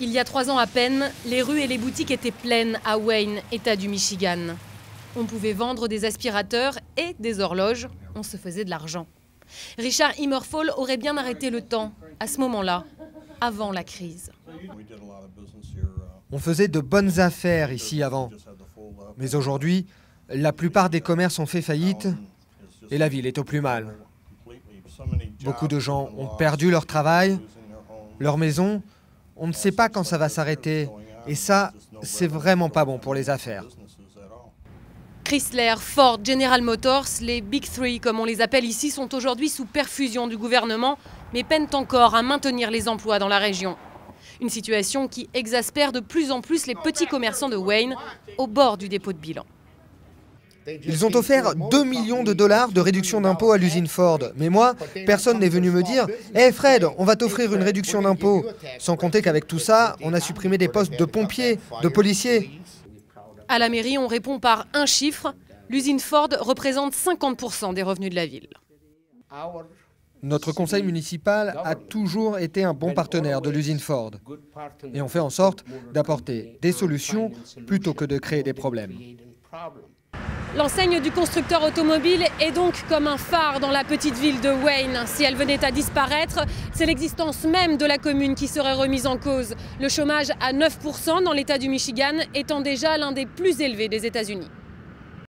Il y a 3 ans à peine, les rues et les boutiques étaient pleines à Wayne, État du Michigan. On pouvait vendre des aspirateurs et des horloges, on se faisait de l'argent. Richard Immerfall aurait bien arrêté le temps, à ce moment-là, avant la crise. On faisait de bonnes affaires ici avant. Mais aujourd'hui, la plupart des commerces ont fait faillite et la ville est au plus mal. Beaucoup de gens ont perdu leur travail, leur maison. On ne sait pas quand ça va s'arrêter. Et ça, c'est vraiment pas bon pour les affaires. Chrysler, Ford, General Motors, les Big Three comme on les appelle ici, sont aujourd'hui sous perfusion du gouvernement, mais peinent encore à maintenir les emplois dans la région. Une situation qui exaspère de plus en plus les petits commerçants de Wayne, au bord du dépôt de bilan. Ils ont offert 2 millions de dollars de réduction d'impôt à l'usine Ford. Mais moi, personne n'est venu me dire « Hey Fred, on va t'offrir une réduction d'impôt ». Sans compter qu'avec tout ça, on a supprimé des postes de pompiers, de policiers. À la mairie, on répond par un chiffre. L'usine Ford représente 50% des revenus de la ville. Notre conseil municipal a toujours été un bon partenaire de l'usine Ford. Et on fait en sorte d'apporter des solutions plutôt que de créer des problèmes. L'enseigne du constructeur automobile est donc comme un phare dans la petite ville de Wayne. Si elle venait à disparaître, c'est l'existence même de la commune qui serait remise en cause. Le chômage à 9% dans l'État du Michigan étant déjà l'un des plus élevés des États-Unis.